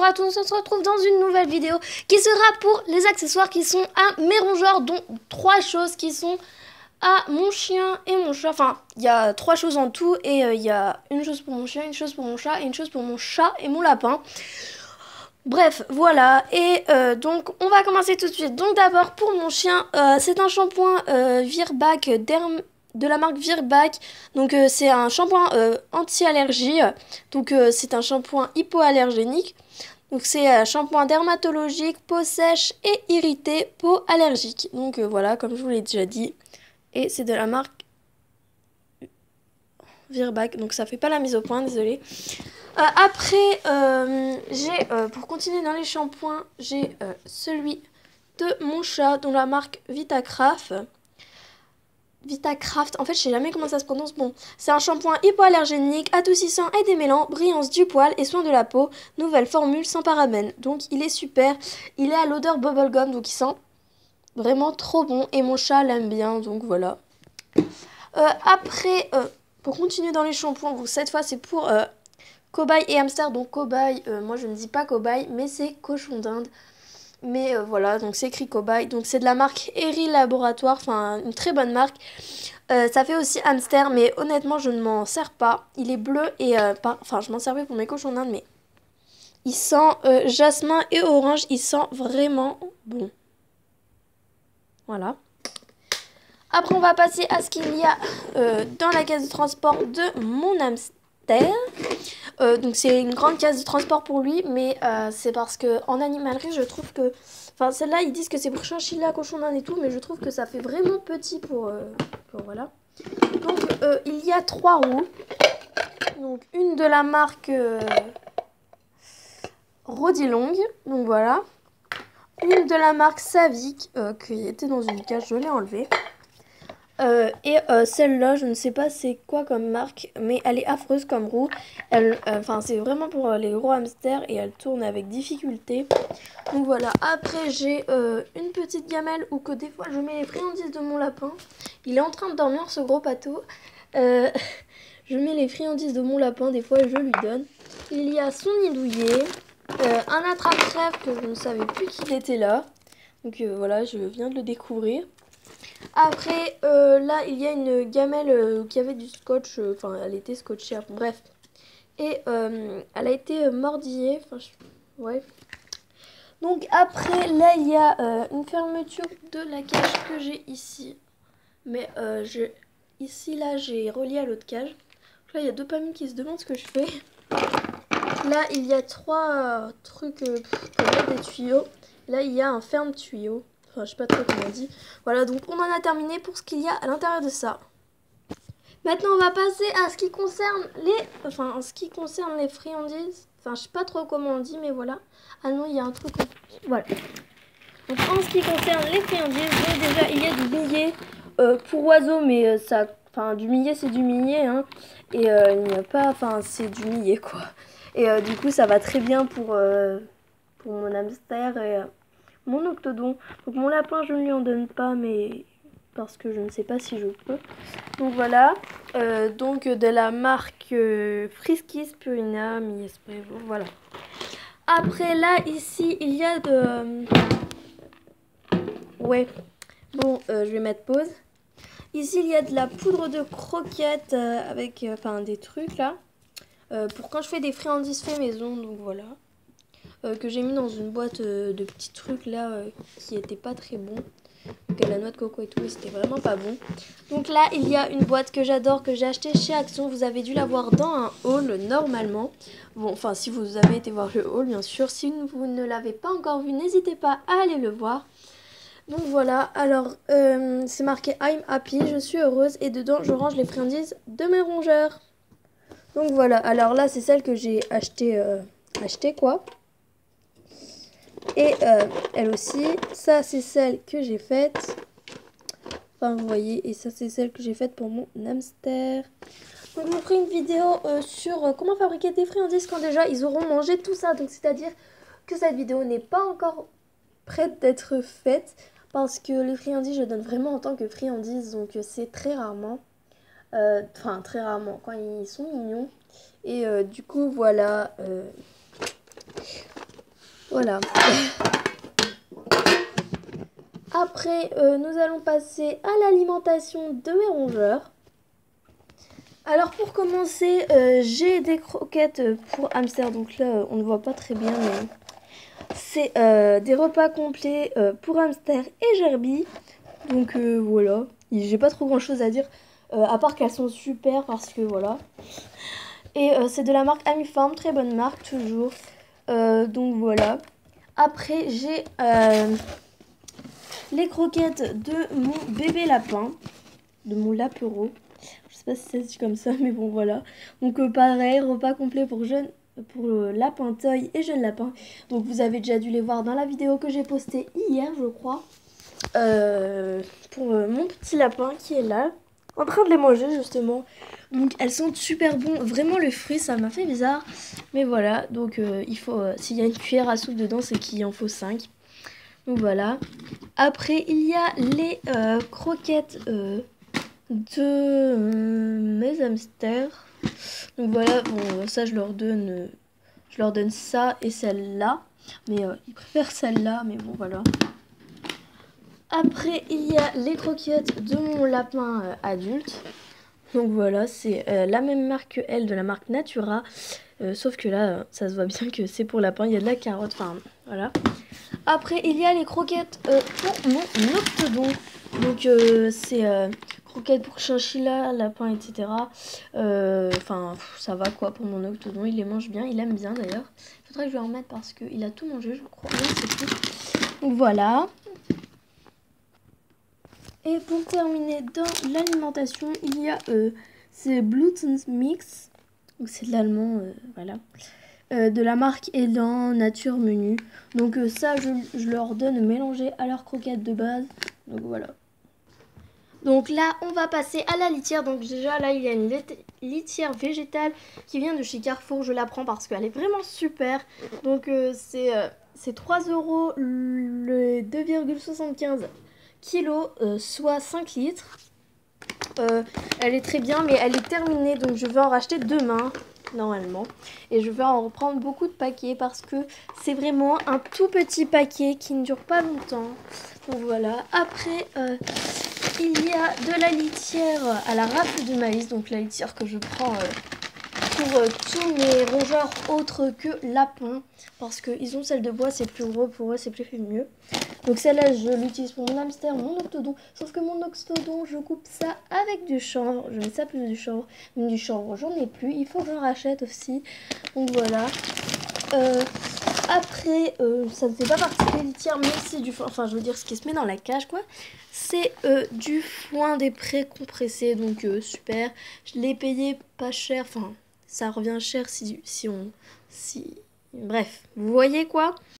à tous, on se retrouve dans une nouvelle vidéo qui sera pour les accessoires qui sont à mes rongeurs, dont 3 choses qui sont à mon chien et mon chat. Enfin, il y a 3 choses en tout et il y a une chose pour mon chien, une chose pour mon chat et une chose pour mon chat et mon lapin. Bref, voilà, et donc on va commencer tout de suite. Donc d'abord pour mon chien, c'est un shampoing Virbac de la marque Virbac. Donc c'est un shampoing anti-allergie. Donc c'est un shampoing hypoallergénique. Donc c'est un shampoing dermatologique, peau sèche et irritée, peau allergique. Donc voilà, comme je vous l'ai déjà dit. Et c'est de la marque Virbac. Donc ça fait pas la mise au point, désolé. Après, j'ai, pour continuer dans les shampoings, j'ai celui de mon chat, dont la marque Vitacraft. Vitacraft, en fait, je sais jamais comment ça se prononce. Bon, c'est un shampoing hypoallergénique, adoucissant et démêlant, brillance du poil et soin de la peau. Nouvelle formule sans parabènes. Donc, il est super. Il est à l'odeur bubblegum, donc il sent vraiment trop bon. Et mon chat l'aime bien, donc voilà. Après, pour continuer dans les shampoings, donc cette fois, c'est pour... cobaye et hamster, donc cobaye, moi je ne dis pas cobaye, mais c'est cochon d'Inde. Mais voilà, donc c'est écrit cobaye. Donc c'est de la marque Eri Laboratoire, enfin une très bonne marque. Ça fait aussi hamster, mais honnêtement je ne m'en sers pas. Il est bleu et, enfin je m'en servais pour mes cochons d'Inde, mais il sent jasmin et orange, il sent vraiment bon. Voilà. Après on va passer à ce qu'il y a dans la caisse de transport de mon hamster. Donc c'est une grande caisse de transport pour lui, mais c'est parce que en animalerie je trouve que, enfin celle-là ils disent que c'est pour chinchilla, cochon d'Inde et tout, mais je trouve que ça fait vraiment petit pour voilà. Donc il y a 3 roues, donc une de la marque Rodilong, donc voilà, une de la marque Savic qui était dans une cage, je l'ai enlevée. Et celle-là, je ne sais pas c'est quoi comme marque, mais elle est affreuse comme roue. Enfin, c'est vraiment pour les gros hamsters et elle tourne avec difficulté. Donc voilà. Après, j'ai une petite gamelle où que des fois je mets les friandises de mon lapin. Il est en train de dormir, ce gros pâteau. Je mets les friandises de mon lapin, des fois je lui donne. Il y a son nid douillet, un attrape-crève que je ne savais plus qu'il était là. Donc voilà, je viens de le découvrir. Après, là, il y a une gamelle qui avait du scotch, enfin, elle était scotchée, bref. Et elle a été mordillée, enfin, ouais. Donc après, là, il y a une fermeture de la cage que j'ai ici. Mais ici, là, j'ai relié à l'autre cage. Donc là, il y a 2 familles qui se demandent ce que je fais. Là, il y a 3 trucs pour mettre des tuyaux. Là, il y a un ferme-tuyau. Enfin, je sais pas trop comment on dit. Voilà, donc on en a terminé pour ce qu'il y a à l'intérieur de ça. Maintenant, on va passer à ce qui concerne les friandises. Enfin, je sais pas trop comment on dit, mais voilà. Ah non, il y a un truc... Voilà. Donc, en ce qui concerne les friandises, donc déjà, il y a du millet pour oiseaux, mais ça... Enfin, du millet, c'est du millet, hein. Et il n'y a pas... Enfin, c'est du millet, quoi. Et du coup, ça va très bien pour mon hamster et... mon octodon. Donc mon lapin, je ne lui en donne pas, mais parce que je ne sais pas si je peux. Donc voilà. Donc de la marque Friskies Purina, mi-spray, voilà. Après là, ici, il y a de... ouais. Bon, je vais mettre pause. Ici, il y a de la poudre de croquettes avec, enfin, des trucs là. Pour quand je fais des friandises fait maison, donc voilà. Que j'ai mis dans une boîte de petits trucs là qui étaient pas très bons. Donc la noix de coco et tout, mais c'était vraiment pas bon. Donc là, il y a une boîte que j'adore, que j'ai achetée chez Action. Vous avez dû la voir dans un haul normalement. Bon, enfin, si vous avez été voir le haul, bien sûr. Si vous ne l'avez pas encore vu, n'hésitez pas à aller le voir. Donc voilà, alors c'est marqué I'm happy, je suis heureuse. Et dedans, je range les friandises de mes rongeurs. Donc voilà, alors là, c'est celle que j'ai achetée quoi. Et elle aussi, ça c'est celle que j'ai faite. Enfin vous voyez, et ça c'est celle que j'ai faite pour mon hamster. Donc je vous ferai une vidéo sur comment fabriquer des friandises quand déjà ils auront mangé tout ça. Donc c'est-à-dire que cette vidéo n'est pas encore prête d'être faite. Parce que les friandises je donne vraiment en tant que friandises. Donc c'est très rarement. Enfin très rarement quand ils sont mignons. Et du coup voilà... Voilà. Après, nous allons passer à l'alimentation de mes rongeurs. Alors pour commencer, j'ai des croquettes pour hamster. Donc là, on ne voit pas très bien, mais c'est des repas complets pour hamster et gerbille. Donc voilà, j'ai pas trop grand chose à dire, à part qu'elles sont super parce que voilà. Et c'est de la marque Amifarm, très bonne marque toujours. Donc voilà. Après, j'ai les croquettes de mon bébé lapin, de mon lapereau. Je sais pas si ça se dit comme ça, mais bon voilà. Donc pareil, repas complet pour lapin toy et jeune lapin. Donc vous avez déjà dû les voir dans la vidéo que j'ai postée hier, je crois. Pour mon petit lapin qui est là, en train de les manger justement. Donc elles sont super bon. Vraiment le fruit, ça m'a fait bizarre. Mais voilà, donc il faut, s'il y a une cuillère à soupe dedans, c'est qu'il en faut 5. Donc voilà. Après, il y a les croquettes de mes hamsters. Donc voilà, bon, ça je leur donne ça et celle-là. Mais ils préfèrent celle-là, mais bon voilà. Après, il y a les croquettes de mon lapin adulte. Donc voilà, c'est la même marque que elle, de la marque Natura. Sauf que là, ça se voit bien que c'est pour lapin. Il y a de la carotte, enfin voilà. Après, il y a les croquettes pour mon octodon. Donc c'est croquettes pour chinchilla, lapin, etc. Enfin, ça va quoi pour mon octodon. Il les mange bien, il aime bien d'ailleurs. Il faudrait que je lui en mette parce qu'il a tout mangé, je crois. Non, c'est tout. Donc voilà. Et pour terminer dans l'alimentation, il y a ces Bluetooth Mix. Donc c'est de l'allemand, voilà. De la marque Elan Nature Menu. Donc ça, je leur donne mélangé à leur croquette de base. Donc voilà. Donc là, on va passer à la litière. Donc déjà, là, il y a une litière végétale qui vient de chez Carrefour. Je la prends parce qu'elle est vraiment super. Donc c'est 3 € le 2,75 kilos, soit 5 litres. Elle est très bien, mais elle est terminée, donc je vais en racheter demain, normalement. Et je vais en reprendre beaucoup de paquets parce que c'est vraiment un tout petit paquet qui ne dure pas longtemps. Donc voilà. Après, il y a de la litière à la rafle de maïs, donc la litière que je prends pour tous mes rongeurs autres que lapins, parce qu'ils ont celle de bois, c'est plus gros pour eux, c'est plus mieux. Donc celle-là, je l'utilise pour mon hamster, mon octodon. Sauf que mon octodon, je coupe ça avec du chanvre. Je mets ça plus du chanvre. Mais du chanvre, j'en ai plus. Il faut que j'en rachète aussi. Donc voilà. Après, ça ne fait pas partie des litières, mais c'est du foin. Enfin, je veux dire, ce qui se met dans la cage, quoi. C'est du foin des pré-compressés. Donc super. Je l'ai payé pas cher. Enfin, ça revient cher si on... Bref, vous voyez quoi ?